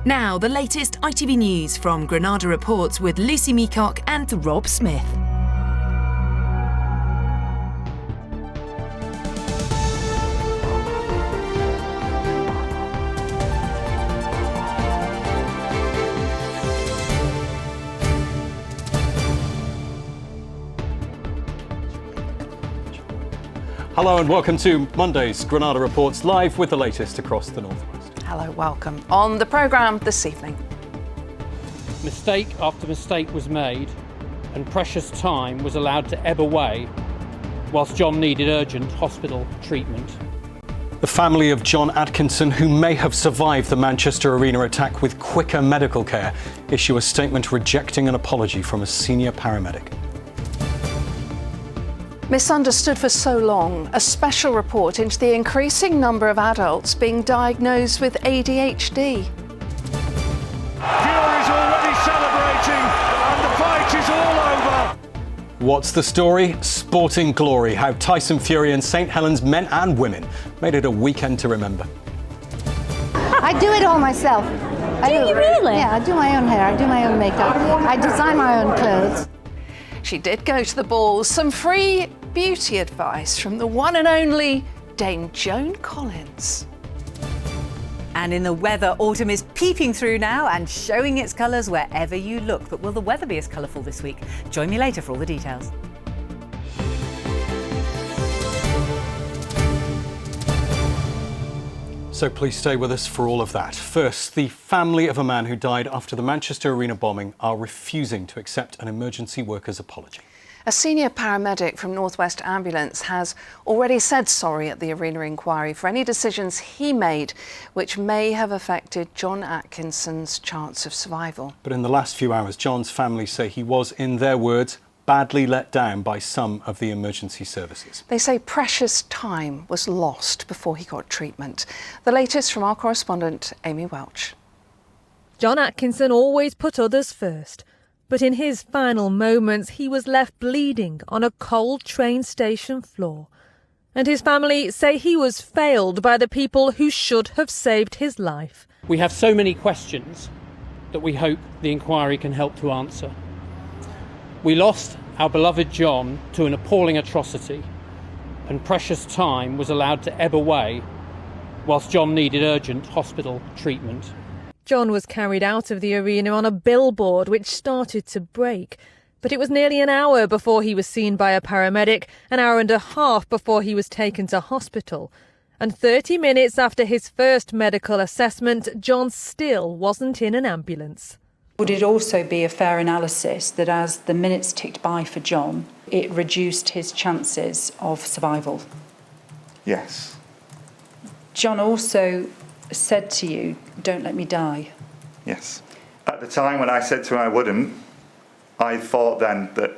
Now, the latest ITV News from Granada Reports with Lucy Meacock and Rob Smith. Hello and welcome to Monday's Granada Reports, live with the latest across the North West. Hello, welcome. On the programme this evening. Mistake after mistake was made and precious time was allowed to ebb away whilst John needed urgent hospital treatment. The family of John Atkinson, who may have survived the Manchester Arena attack with quicker medical care, issue a statement rejecting an apology from a senior paramedic. Misunderstood for so long, a special report into the increasing number of adults being diagnosed with ADHD. Fury's already celebrating and the fight is all over. What's the story? Sporting glory, how Tyson Fury and St Helens men and women made it a weekend to remember. I do it all myself. Do you really? Yeah, I do my own hair, I do my own makeup, I design my own clothes. She did go to the ball. Some free beauty advice from the one and only Dame Joan Collins. And in the weather, autumn is peeping through now and showing its colours wherever you look. But will the weather be as colourful this week? Join me later for all the details. So please stay with us for all of that. First, the family of a man who died after the Manchester Arena bombing are refusing to accept an emergency worker's apology. A senior paramedic from North West Ambulance has already said sorry at the Arena inquiry for any decisions he made which may have affected John Atkinson's chance of survival. But in the last few hours, John's family say he was, in their words, badly let down by some of the emergency services. They say precious time was lost before he got treatment. The latest from our correspondent, Amy Welch. John Atkinson always put others first, but in his final moments he was left bleeding on a cold train station floor. And his family say he was failed by the people who should have saved his life. We have so many questions that we hope the inquiry can help to answer. We lost our beloved John to an appalling atrocity, and precious time was allowed to ebb away whilst John needed urgent hospital treatment. John was carried out of the arena on a billboard which started to break, but it was nearly an hour before he was seen by a paramedic, an hour and a half before he was taken to hospital. And 30 minutes after his first medical assessment, John still wasn't in an ambulance. Would it also be a fair analysis that as the minutes ticked by for John, it reduced his chances of survival? Yes. John also said to you, "Don't let me die." Yes. At the time when I said to him I wouldn't, I thought then that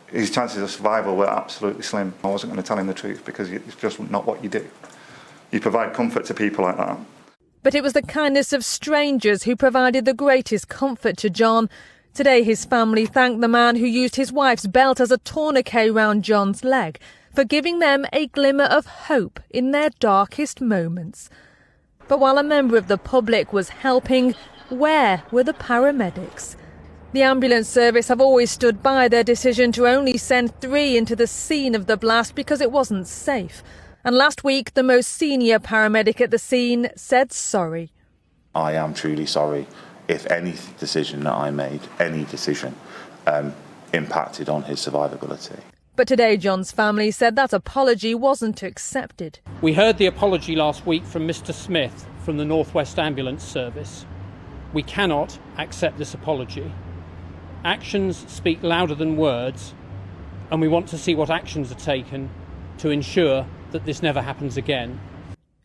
his chances of survival were absolutely slim. I wasn't going to tell him the truth because it's just not what you do. You provide comfort to people like that. But it was the kindness of strangers who provided the greatest comfort to John. Today his family thanked the man who used his wife's belt as a tourniquet round John's leg for giving them a glimmer of hope in their darkest moments. But while a member of the public was helping, where were the paramedics? The ambulance service have always stood by their decision to only send 3 into the scene of the blast because it wasn't safe. And last week, the most senior paramedic at the scene said sorry. I am truly sorry if any decision that I made, any decision, impacted on his survivability. But today, John's family said that apology wasn't accepted. We heard the apology last week from Mr. Smith from the North West Ambulance Service. We cannot accept this apology. Actions speak louder than words, and we want to see what actions are taken to ensure that this never happens again.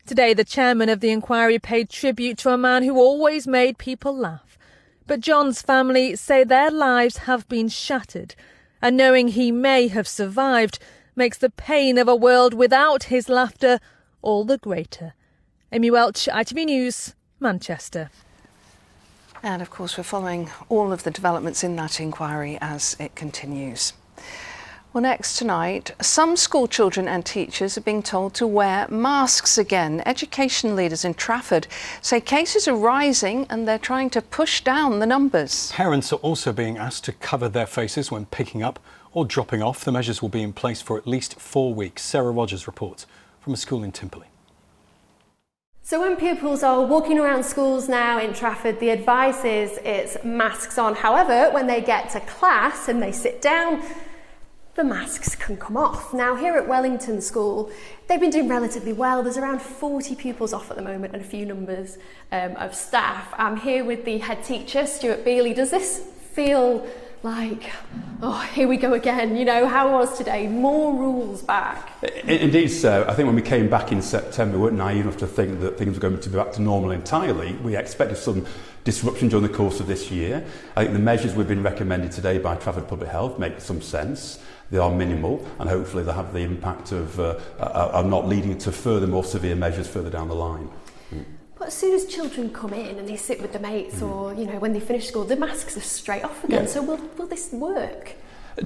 Today, the chairman of the inquiry paid tribute to a man who always made people laugh. But John's family say their lives have been shattered, and knowing he may have survived makes the pain of a world without his laughter all the greater. Amy Welch, ITV News, Manchester. And of course, we're following all of the developments in that inquiry as it continues. Well, next tonight, some school children and teachers are being told to wear masks again. Education leaders in Trafford say cases are rising and they're trying to push down the numbers. Parents are also being asked to cover their faces when picking up or dropping off. The measures will be in place for at least 4 weeks. Sarah Rogers reports from a school in Timperley. So when pupils are walking around schools now in Trafford, the advice is it's masks on. However, when they get to class and they sit down, the masks can come off. Now, here at Wellington School, they've been doing relatively well. There's around 40 pupils off at the moment and a few numbers of staff. I'm here with the head teacher, Stuart Bealey. Does this feel like, oh, here we go again? You know, how was today? More rules back. Indeed, so. I think when we came back in September, we weren't naive enough to think that things were going to be back to normal entirely. We expected some disruption during the course of this year. I think the measures we've been recommended today by Trafford Public Health make some sense. They are minimal, and hopefully they'll have the impact of not leading to further, more severe measures further down the line. But as soon as children come in and they sit with the mates, or you know, when they finish school, the masks are straight off again. Yeah. So will this work?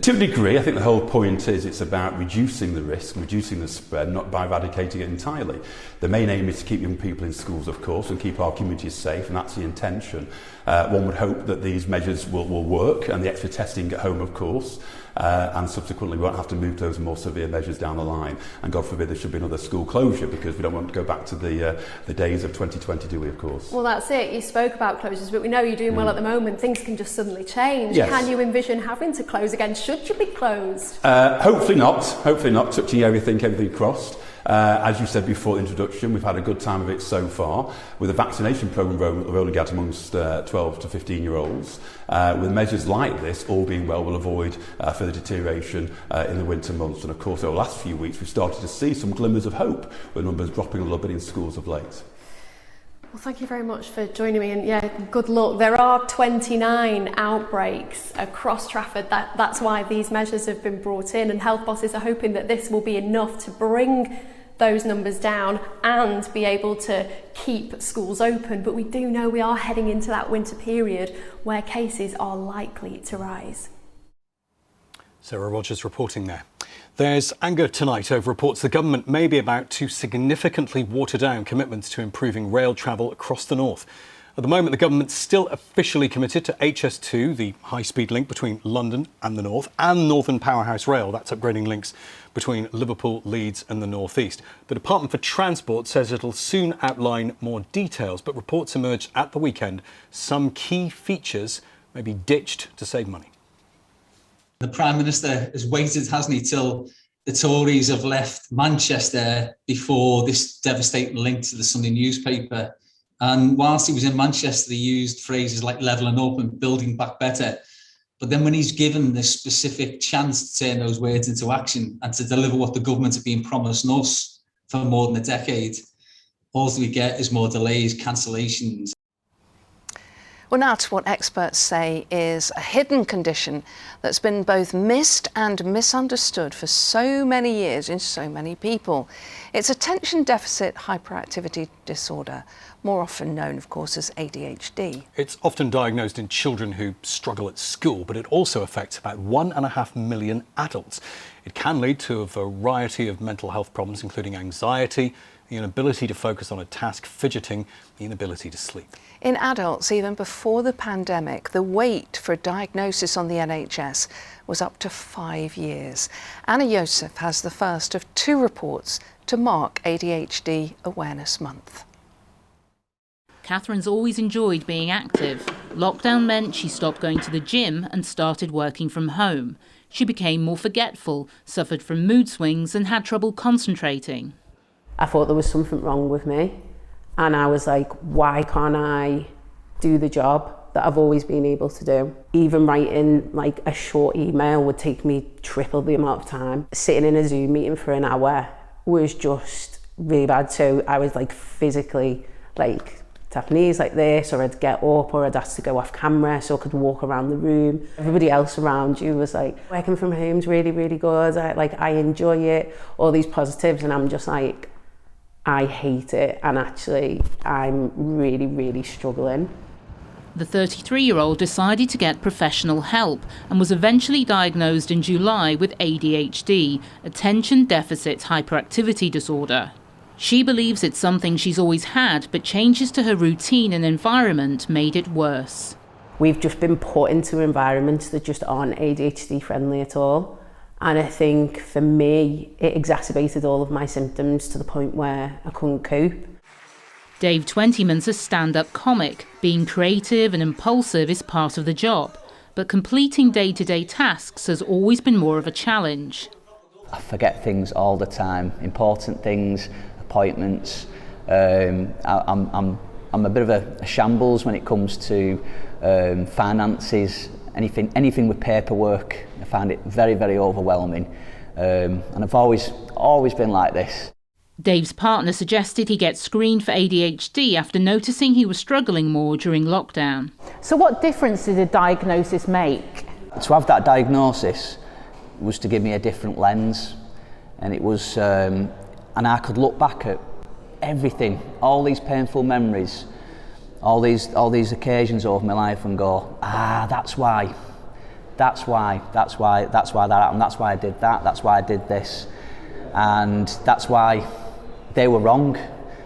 To a degree, I think the whole point is it's about reducing the risk, reducing the spread, not by eradicating it entirely. The main aim is to keep young people in schools, of course, and keep our communities safe, and that's the intention. One would hope that these measures will work, and the extra testing at home, of course, and subsequently we won't have to move to those more severe measures down the line. And God forbid there should be another school closure, because we don't want to go back to the days of 2020, do we, of course? Well, that's it. You spoke about closures, but we know you're doing well at the moment. Things can just suddenly change. Yes. Can you envision having to close again? Should you be closed? Hopefully not. Hopefully not. Touching everything crossed. As you said before the introduction, we've had a good time of it so far, with a vaccination programme rolling out amongst 12 to 15-year-olds. With measures like this, all being well, will avoid further deterioration in the winter months. And of course, over the last few weeks, we've started to see some glimmers of hope, with numbers dropping a little bit in schools of late. Well, thank you very much for joining me, and yeah, good luck. There are 29 outbreaks across Trafford. That's why these measures have been brought in, and health bosses are hoping that this will be enough to bring those numbers down and be able to keep schools open. But we do know we are heading into that winter period where cases are likely to rise. Sarah Rogers reporting there. There's anger tonight over reports the government may be about to significantly water down commitments to improving rail travel across the north. At the moment, the government's still officially committed to HS2, the high-speed link between London and the north, and Northern Powerhouse Rail, that's upgrading links between Liverpool, Leeds and the northeast. The Department for Transport says it'll soon outline more details, but reports emerged at the weekend some key features may be ditched to save money. The Prime Minister has waited, hasn't he, till the Tories have left Manchester before this devastating link to the Sunday newspaper. And whilst he was in Manchester, he used phrases like levelling up and building back better. But then when he's given this specific chance to turn those words into action and to deliver what the government have been promising us for more than a decade, all we get is more delays, cancellations. Well, now to what experts say is a hidden condition that's been both missed and misunderstood for so many years in so many people. It's attention deficit hyperactivity disorder, more often known, of course, as ADHD. It's often diagnosed in children who struggle at school, but it also affects about 1.5 million adults. It can lead to a variety of mental health problems, including anxiety, the inability to focus on a task, fidgeting, the inability to sleep. In adults, even before the pandemic, the wait for a diagnosis on the NHS was up to 5 years. Anna Yosef has the first of 2 reports to mark ADHD Awareness Month. Catherine's always enjoyed being active. Lockdown meant she stopped going to the gym and started working from home. She became more forgetful, suffered from mood swings and had trouble concentrating. I thought there was something wrong with me, and I was like, why can't I do the job that I've always been able to do? Even writing like a short email would take me triple the amount of time. Sitting in a Zoom meeting for an hour was just really bad. So I was like physically like tap knees like this, or I'd get up, or I'd ask to go off camera so I could walk around the room. Everybody else around you was like, working from home's really, really good. I enjoy it, all these positives, and I'm just like, I hate it, and actually I'm really, really struggling. The 33-year-old decided to get professional help and was eventually diagnosed in July with ADHD, attention deficit hyperactivity disorder. She believes it's something she's always had, but changes to her routine and environment made it worse. We've just been put into environments that just aren't ADHD friendly at all. And I think for me, it exacerbated all of my symptoms to the point where I couldn't cope. Dave Twentyman's a stand-up comic. Being creative and impulsive is part of the job, but completing day-to-day tasks has always been more of a challenge. I forget things all the time, important things, appointments. I'm a bit of a shambles when it comes to finances, anything with paperwork. I find it very, very overwhelming, and I've always been like this. Dave's partner suggested he get screened for ADHD after noticing he was struggling more during lockdown. So what difference did a diagnosis make? To have that diagnosis was to give me a different lens, and it was, and I could look back at everything, all these painful memories, all these occasions over my life, and go, that's why that happened, that's why I did that, that's why I did this, and that's why they were wrong.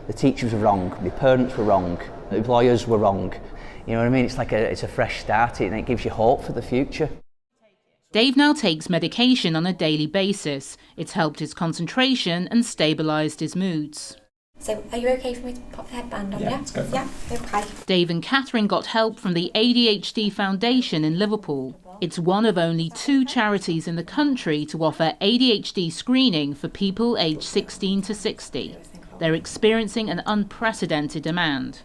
The teachers were wrong, my parents were wrong, the employers were wrong. You know what I mean? It's like it's a fresh start, and it gives you hope for the future. Dave now takes medication on a daily basis. It's helped his concentration and stabilised his moods. So, are you okay for me to pop the headband on? Yeah, let's go for it. Okay. Dave and Catherine got help from the ADHD Foundation in Liverpool. It's one of only 2 charities in the country to offer ADHD screening for people aged 16 to 60. They're experiencing an unprecedented demand.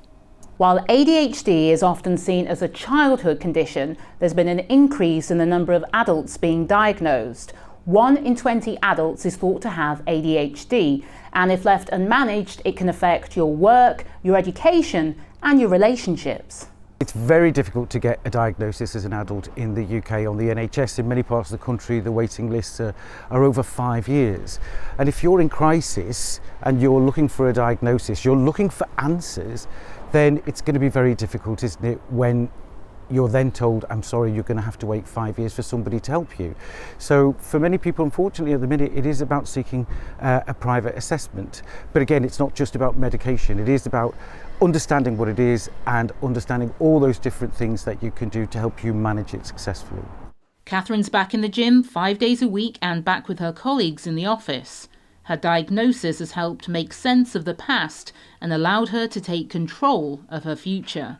While ADHD is often seen as a childhood condition, there's been an increase in the number of adults being diagnosed. 1 in 20 adults is thought to have ADHD, and if left unmanaged, it can affect your work, your education, and your relationships. It's very difficult to get a diagnosis as an adult in the UK on the NHS. In many parts of the country, the waiting lists are over 5 years. And if you're in crisis and you're looking for a diagnosis, you're looking for answers, then it's going to be very difficult, isn't it, when you're then told, I'm sorry, you're going to have to wait 5 years for somebody to help you. So for many people, unfortunately, at the minute, it is about seeking a private assessment. But again, it's not just about medication. It is about understanding what it is and understanding all those different things that you can do to help you manage it successfully. Catherine's back in the gym 5 days a week and back with her colleagues in the office. Her diagnosis has helped make sense of the past and allowed her to take control of her future.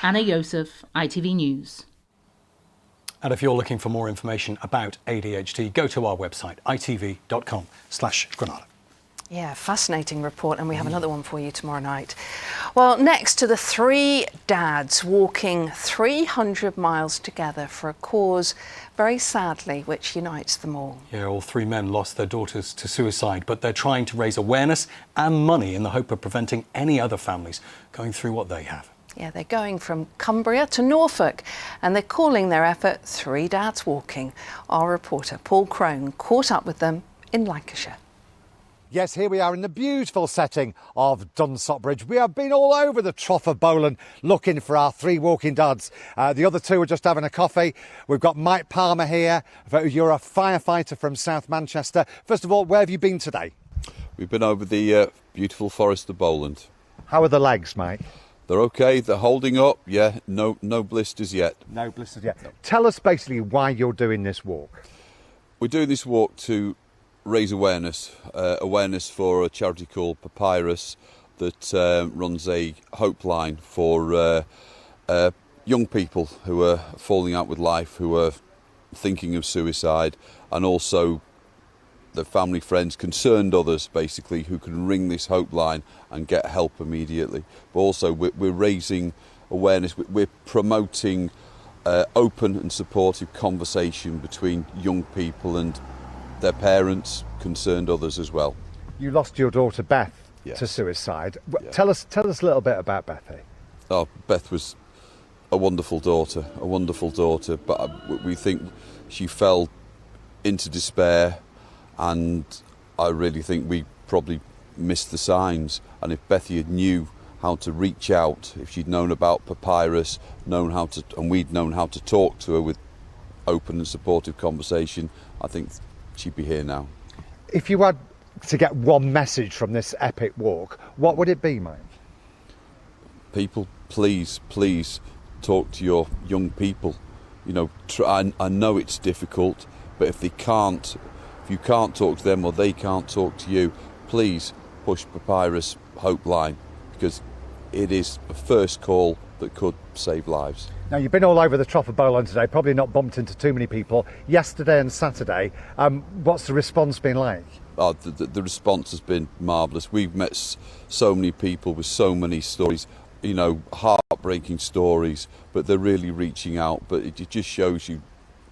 Anna Yosef, ITV News. And if you're looking for more information about ADHD, go to our website, itv.com/Granada. Yeah, fascinating report, and we have another one for you tomorrow night. Well, next to the 3 dads walking 300 miles together for a cause, very sadly, which unites them all. Yeah, all 3 men lost their daughters to suicide, but they're trying to raise awareness and money in the hope of preventing any other families going through what they have. Yeah, they're going from Cumbria to Norfolk, and they're calling their effort 3 Dads Walking. Our reporter Paul Crone caught up with them in Lancashire. Yes, here we are in the beautiful setting of Dunsop Bridge. We have been all over the Trough of Bowland looking for our 3 walking dads. The other 2 are just having a coffee. We've got Mike Palmer here. You're a firefighter from South Manchester. First of all, where have you been today? We've been over the beautiful Forest of Bowland. How are the legs, Mike? They're okay, they're holding up, yeah, no blisters yet. No blisters yet. No. Tell us basically why you're doing this walk. We're doing this walk to raise awareness for a charity called Papyrus that runs a hope line for young people who are falling out with life, who are thinking of suicide, and also their family, friends, concerned others, basically, who can ring this hope line and get help immediately. But also we're raising awareness, we're promoting open and supportive conversation between young people and their parents, concerned others as well. You lost your daughter Beth to suicide. Yeah. Tell us a little bit about Bethy. Oh, Beth was a wonderful daughter, but we think she fell into despair, and I really think we probably missed the signs. And if Bethy had knew how to reach out. If she'd known about Papyrus, and we'd known how to talk to her with open and supportive conversation, I think she'd be here now. If you had to get one message from this epic walk, what would it be, Mike? People, please talk to your young people. You know, I know it's difficult, but if you can't talk to them or they can't talk to you, please push Papyrus Hope Line, because it is a first call that could save lives. Now, you've been all over the Trafford bowline today, probably not bumped into too many people. Yesterday and Saturday, what's the response been like? Oh, the response has been marvellous. We've met so many people with so many stories, you know, heartbreaking stories, but they're really reaching out. But it just shows you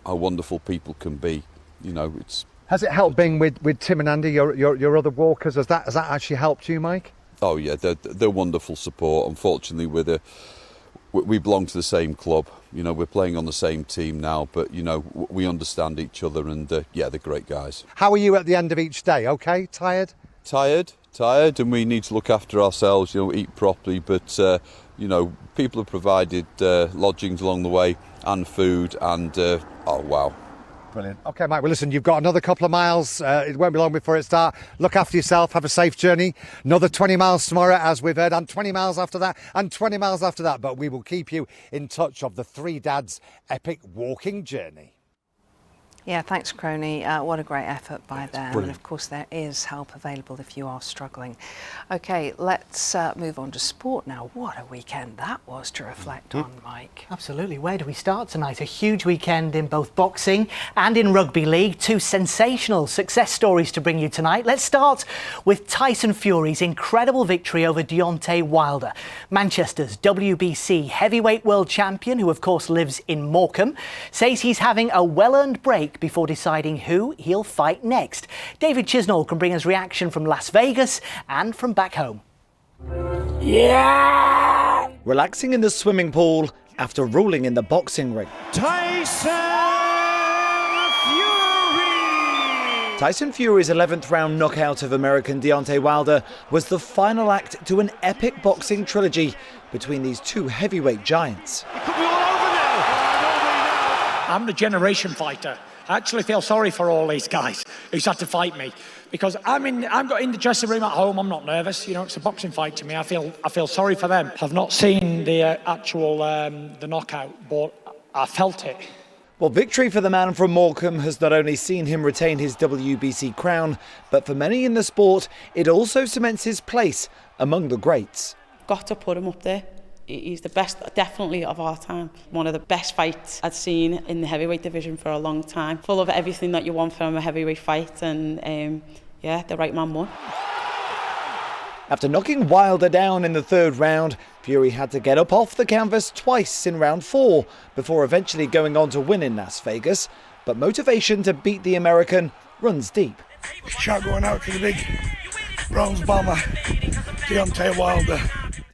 how wonderful people can be. You know, Has it helped being with Tim and Andy, your other walkers? Has that actually helped you, Mike? Oh yeah, they're wonderful support. Unfortunately, we belong to the same club. You know, we're playing on the same team now, but you know, we understand each other, and yeah, they're great guys. How are you at the end of each day? Okay, tired, and we need to look after ourselves. You know, eat properly, but you know, people have provided lodgings along the way and food, and oh wow. Brilliant. OK, Mike, well, listen, you've got another couple of miles. It won't be long before it starts. Look after yourself. Have a safe journey. Another 20 miles tomorrow, as we've heard, and 20 miles after that, and 20 miles after that. But we will keep you in touch of the three dads' epic walking journey. Yeah, thanks, Crony. What a great effort by them. Brilliant. And of course, there is help available if you are struggling. OK, let's move on to sport now. What a weekend that was to reflect on, Mike. Absolutely. Where do we start tonight? A huge weekend in both boxing and in rugby league. Two sensational success stories to bring you tonight. Let's start with Tyson Fury's incredible victory over Deontay Wilder. Manchester's WBC heavyweight world champion, who of course lives in Morecambe, says he's having a well-earned break before deciding who he'll fight next. David Chisnall can bring us reaction from Las Vegas and from back home. Yeah! Relaxing in the swimming pool after rolling in the boxing ring. Tyson Fury! Tyson Fury's 11th round knockout of American Deontay Wilder was the final act to an epic boxing trilogy between these two heavyweight giants. I'm the generation fighter. I actually feel sorry for all these guys who's had to fight me, because I'm got in the dressing room at home. I'm not nervous. You know, it's a boxing fight to me. I feel sorry for them. I've not seen the actual the knockout, but I felt it. Well, victory for the man from Morecambe has not only seen him retain his WBC crown, but for many in the sport, it also cements his place among the greats. Got to put him up there. He's the best, definitely, of our time. One of the best fights I'd seen in the heavyweight division for a long time. Full of everything that you want from a heavyweight fight, and yeah, the right man won. After knocking Wilder down in the third round, Fury had to get up off the canvas twice in round 4 before eventually going on to win in Las Vegas. But motivation to beat the American runs deep. Shot going out to the big bronze bomber, Deontay Wilder.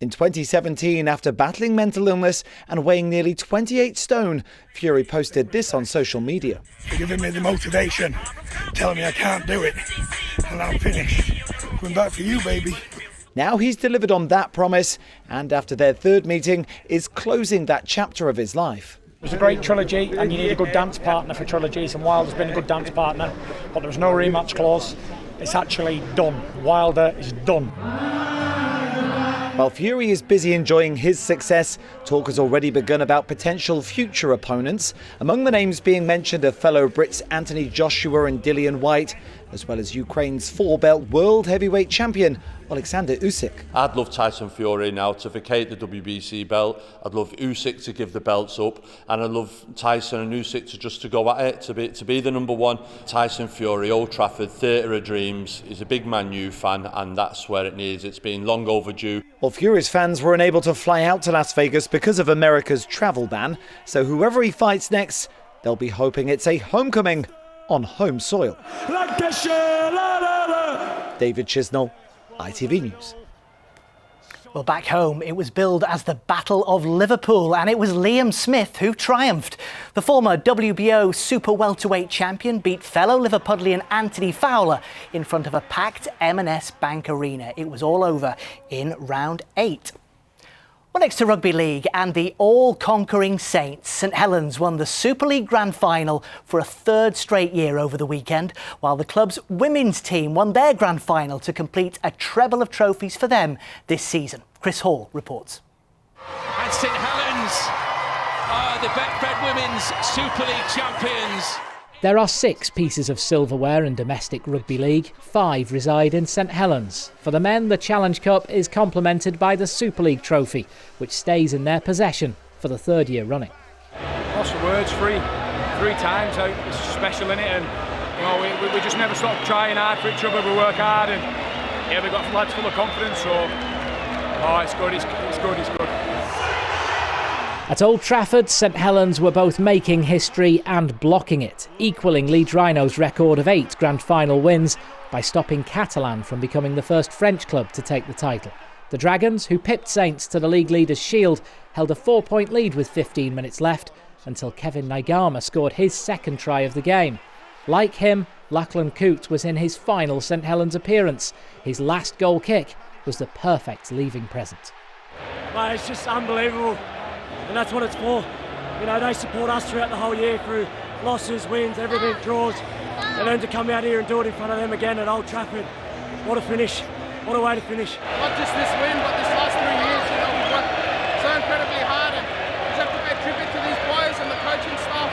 In 2017, after battling mental illness and weighing nearly 28 stone, Fury posted this on social media. For giving me the motivation, telling me I can't do it, and I'm finished. Coming back for you, baby. Now he's delivered on that promise, and after their third meeting, is closing that chapter of his life. It was a great trilogy, and you need a good dance partner for trilogies, and Wilder's been a good dance partner, but there was no rematch clause. It's actually done. Wilder is done. While Fury is busy enjoying his success, talk has already begun about potential future opponents. Among the names being mentioned are fellow Brits Anthony Joshua and Dillian Whyte, as well as Ukraine's 4-belt world heavyweight champion Alexander Usyk. I'd love Tyson Fury now to vacate the WBC belt. I'd love Usyk to give the belts up, and I'd love Tyson and Usyk to go at it, to be the number one. Tyson Fury, Old Trafford, Theatre of Dreams. He's a big Man U fan, and that's where it needs. It's been long overdue. Well, Fury's fans were unable to fly out to Las Vegas because of America's travel ban, so whoever he fights next, they'll be hoping it's a homecoming on home soil. David Chisnall, ITV News. Well, back home, it was billed as the Battle of Liverpool, and it was Liam Smith who triumphed. The former WBO super welterweight champion beat fellow Liverpudlian Anthony Fowler in front of a packed M&S Bank Arena. It was all over in round 8. Well, next to Rugby League and the all-conquering Saints, St Helens won the Super League Grand Final for a third straight year over the weekend, while the club's women's team won their Grand Final to complete a treble of trophies for them this season. Chris Hall reports. And St Helens are the Betfred Women's Super League champions. There are 6 pieces of silverware in domestic rugby league. 5 reside in St Helens. For the men, the Challenge Cup is complemented by the Super League trophy, which stays in their possession for the 3rd year running. Lost for words, three times. It's special, innit? And you know, we just never stop trying hard for each other. We work hard, and yeah, we've got lads full of confidence. So, it's good. It's good. At Old Trafford, St Helens were both making history and blocking it, equalling Leeds Rhinos' record of 8 Grand Final wins by stopping Catalan from becoming the first French club to take the title. The Dragons, who pipped Saints to the league leaders' shield, held a 4-point lead with 15 minutes left until Kevin Naigama scored his 2nd try of the game. Like him, Lachlan Coote was in his final St Helens appearance. His last goal kick was the perfect leaving present. Well, it's just unbelievable. And that's what it's for. You know, they support us throughout the whole year through losses, wins, everything, draws. And then to come out here and do it in front of them again at Old Trafford. What a finish. What a way to finish. Not just this win, but this last 3 years, you know, we've worked so incredibly hard, and we just have to pay tribute to these boys and the coaching staff.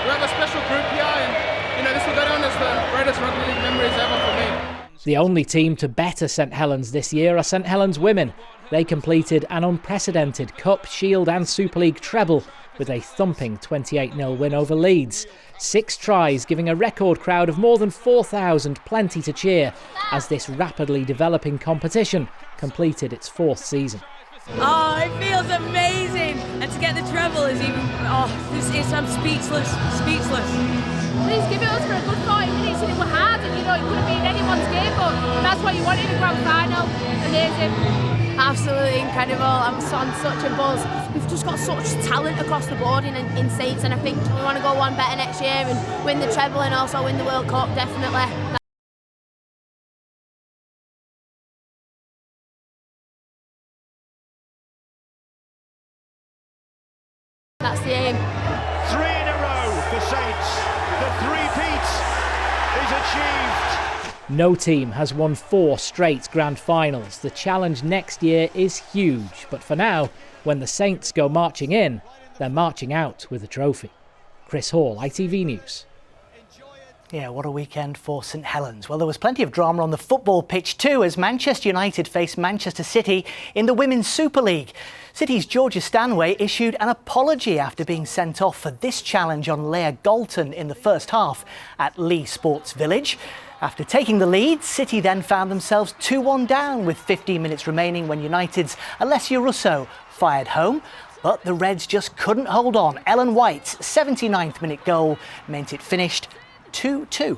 We have a special group here, and you know, this will go down as the greatest rugby league memories ever for me. The only team to better St Helens this year are St Helens women. They completed an unprecedented Cup, Shield and Super League treble with a thumping 28-0 win over Leeds. 6 tries, giving a record crowd of more than 4,000 plenty to cheer as this rapidly developing competition completed its 4th season. Oh, it feels amazing, and to get the treble is even, I'm speechless. Please give it us for a good 40 minutes, and it was hard, and you know, it could have been anyone's game, but that's what you want in a grand final. Amazing. Absolutely incredible. I'm on such a buzz. We've just got such talent across the board in Saints, and I think we want to go one better next year and win the treble and also win the World Cup, definitely. That's the aim. 3 in a row for Saints. The three-peat is achieved. No team has won 4 straight Grand Finals. The challenge next year is huge, but for now, when the Saints go marching in, they're marching out with a trophy. Chris Hall, ITV News. Yeah, what a weekend for St Helens. Well, there was plenty of drama on the football pitch too as Manchester United faced Manchester City in the Women's Super League. City's Georgia Stanway issued an apology after being sent off for this challenge on Leah Galton in the first half at Lee Sports Village. After taking the lead, City then found themselves 2-1 down with 15 minutes remaining when United's Alessia Russo fired home. But the Reds just couldn't hold on. Ellen White's 79th minute goal meant it finished 2-2.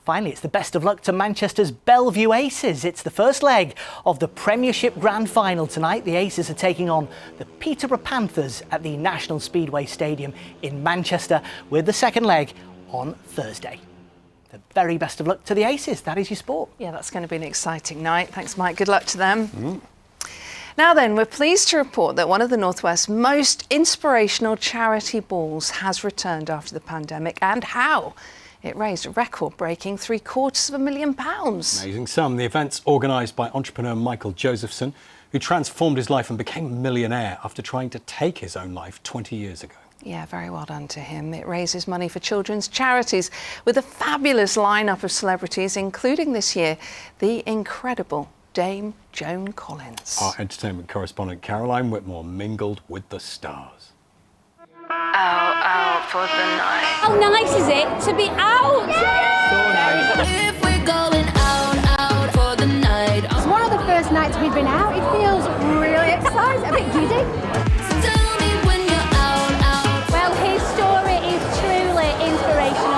Finally, it's the best of luck to Manchester's Bellevue Aces. It's the first leg of the Premiership Grand Final tonight. The Aces are taking on the Peterborough Panthers at the National Speedway Stadium in Manchester, with the second leg on Thursday. The very best of luck to the Aces. That is your sport. Yeah, that's going to be an exciting night. Thanks, Mike. Good luck to them. Now then, we're pleased to report that one of the North West's most inspirational charity balls has returned after the pandemic. And how? It raised a record-breaking £750,000. Amazing sum. The event's organised by entrepreneur Michael Josephson, who transformed his life and became a millionaire after trying to take his own life 20 years ago. Yeah, very well done to him. It raises money for children's charities with a fabulous lineup of celebrities, including this year the incredible Dame Joan Collins. Our entertainment correspondent Caroline Whitmore mingled with the stars. Out for the night. How nice is it to be out? If we're going out for the night. It's one of the first nights we've been out. It feels really exciting, a bit giddy.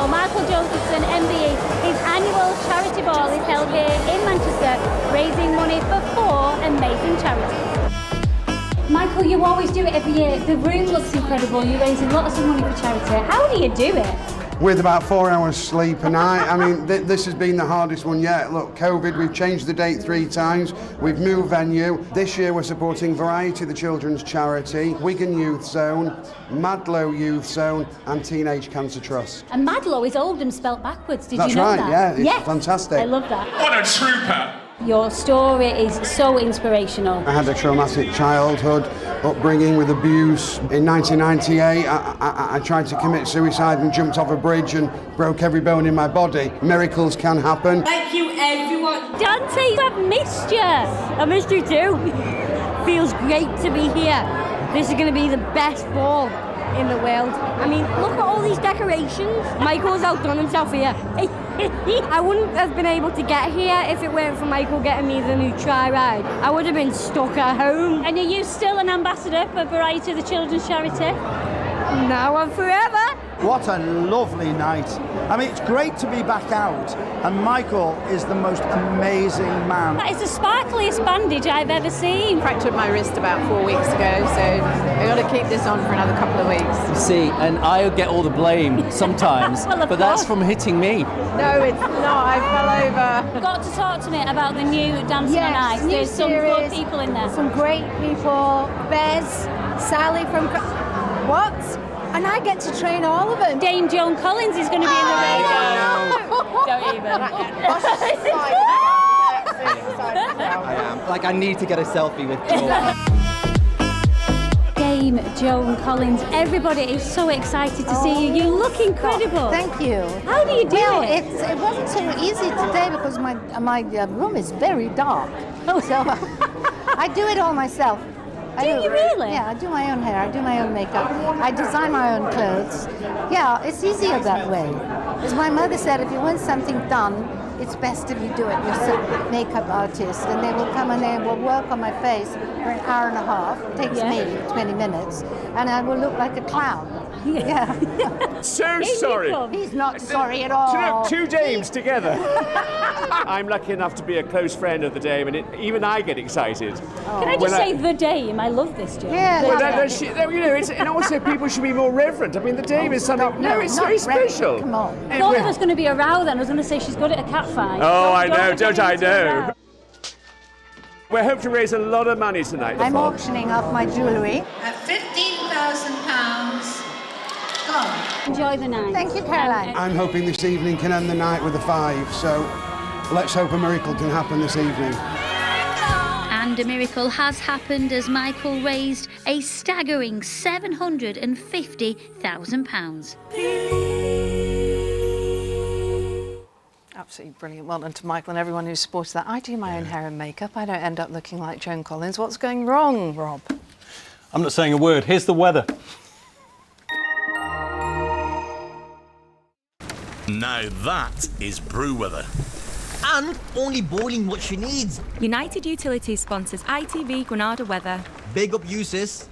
Michael Josephson, MBE, his annual charity ball is held here in Manchester, raising money for 4 amazing charities. Michael, you always do it every year. The room looks incredible. You're raising lots of money for charity. How do you do it? with about 4 hours sleep a night. I mean, this has been the hardest one yet. Look, COVID, we've changed the date 3 times, we've moved venue. This year we're supporting Variety, the children's charity, Wigan Youth Zone, Madlow Youth Zone and Teenage Cancer Trust. And Madlow is Oldham spelt backwards, did That's you know right, that? yeah, it's fantastic. I love that. What a trooper! Your story is so inspirational. I had a traumatic childhood, upbringing with abuse. In 1998, I tried to commit suicide and jumped off a bridge and broke every bone in my body. Miracles can happen. Thank you, everyone. Dante, I've missed you. I missed you too. Feels great to be here. This is going to be the best ball in the world. I mean, look at all these decorations. Michael's outdone himself here. I wouldn't have been able to get here if it weren't for Michael getting me the new tri-ride. I would have been stuck at home. And are you still an ambassador for Variety, the children's charity? Now and forever. What a lovely night. I mean, it's great to be back out, and Michael is the most amazing man. That is the sparkliest bandage I've ever seen. Fractured my wrist about 4 weeks ago, so I've got to keep this on for another couple of weeks. You see, and I get all the blame sometimes, Well, but that's from hitting me. No, it's not. I fell over. Got to talk to me about the new Dancing on Ice. new There's some series, good people in there. Some great people. Bez, Sally from... What? And I get to train all of them. Dame Joan Collins is going to be in the radio. Don't even. I am. Like, I need to get a selfie with Joel. Dame Joan Collins, everybody is so excited to see you. You look incredible. Thank you. How do you do it? It wasn't so easy today because my room is very dark. So I do it all myself. Do you really? Yeah, I do my own hair, I do my own makeup, I design my own clothes. Yeah, it's easier that way. As my mother said, if you want something done, it's best if you do it yourself, makeup artist, and they will come and they will work on my face for an hour and a half. It takes me 20 minutes, and I will look like a clown. Yeah. So sorry. He's not sorry at all. Two dames together. I'm lucky enough to be a close friend of the Dame, and even I get excited. Can I just say the Dame? I love this joke. Yeah, and also people should be more reverent. I mean, the Dame is something. No, it's very special. Come on. I thought there was going to be a row then. I was going to say she's good at a cat fight. Oh, I know, don't I know? We hope to raise a lot of money tonight. I'm auctioning off my jewellery. At £15,000 gone. Enjoy the night. Thank you, Caroline. I'm hoping this evening can end the night with a 5, so let's hope a miracle can happen this evening. And a miracle has happened as Michael raised a staggering £750,000. Absolutely brilliant. Well done to Michael and everyone who supported that. I do my own hair and makeup. I don't end up looking like Joan Collins. What's going wrong, Rob? I'm not saying a word. Here's the weather. Now that is brew weather. And only boiling what she needs. United Utilities sponsors ITV Granada weather. Big up you, sis.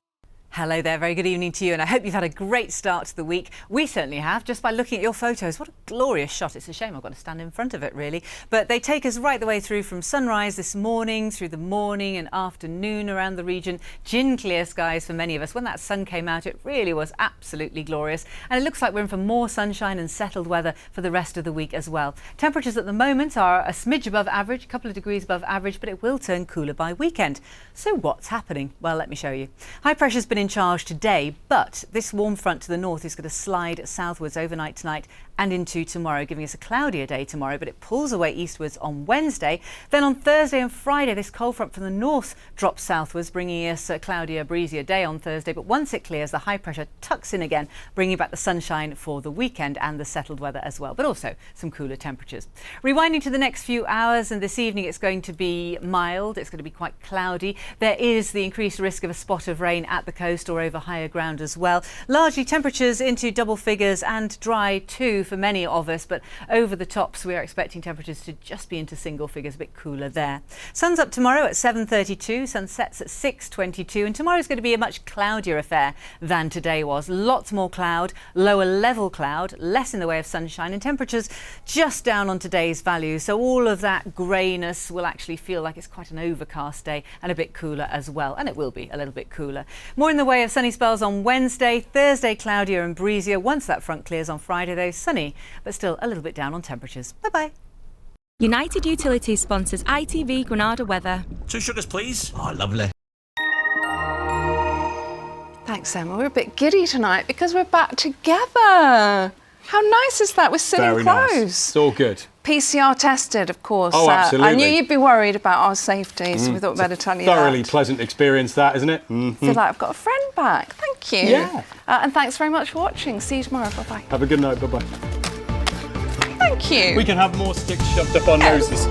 Hello there, very good evening to you, and I hope you've had a great start to the week. We certainly have, just by looking at your photos. What a glorious shot. It's a shame I've got to stand in front of it, really. But they take us right the way through from sunrise this morning, through the morning and afternoon around the region. Gin clear skies for many of us. When that sun came out, it really was absolutely glorious. And it looks like we're in for more sunshine and settled weather for the rest of the week as well. Temperatures at the moment are a smidge above average, a couple of degrees above average, but it will turn cooler by weekend. So what's happening? Well, let me show you. High pressure's been in charge today, but this warm front to the north is going to slide southwards overnight tonight and into tomorrow, giving us a cloudier day tomorrow, but it pulls away eastwards on Wednesday. Then on Thursday and Friday, this cold front from the north drops southwards, bringing us a cloudier, breezier day on Thursday. But once it clears, the high pressure tucks in again, bringing back the sunshine for the weekend and the settled weather as well, but also some cooler temperatures. Rewinding to the next few hours, and this evening it's going to be mild. It's going to be quite cloudy. There is the increased risk of a spot of rain at the coast or over higher ground as well. Largely temperatures into double figures and dry too for many of us, but over the tops we are expecting temperatures to just be into single figures, a bit cooler there. Sun's up tomorrow at 7:32, sun sets at 6:22, and tomorrow's going to be a much cloudier affair than today was. Lots more cloud, lower level cloud, less in the way of sunshine, and temperatures just down on today's values. So all of that greyness will actually feel like it's quite an overcast day and a bit cooler as well, and it will be a little bit cooler. More in the the way of sunny spells on Wednesday. Thursday, cloudier and breezier. Once that front clears on Friday, though, sunny, but still a little bit down on temperatures. Bye-bye. United Utilities sponsors ITV Granada weather. 2 sugars, please. Oh, lovely. Thanks, Emma. We're a bit giddy tonight because we're back together. How nice is that? We're sitting Very close. nice. It's all good. PCR tested, of course. Oh, absolutely. I knew you'd be worried about our safety, so we thought we'd better tell you Thoroughly that. pleasant experience, that, isn't it? I feel like I've got a friend back. Thank you. Yeah. And thanks very much for watching. See you tomorrow. Bye-bye. Have a good night. Bye-bye. Thank you. We can have more sticks shoved up our noses.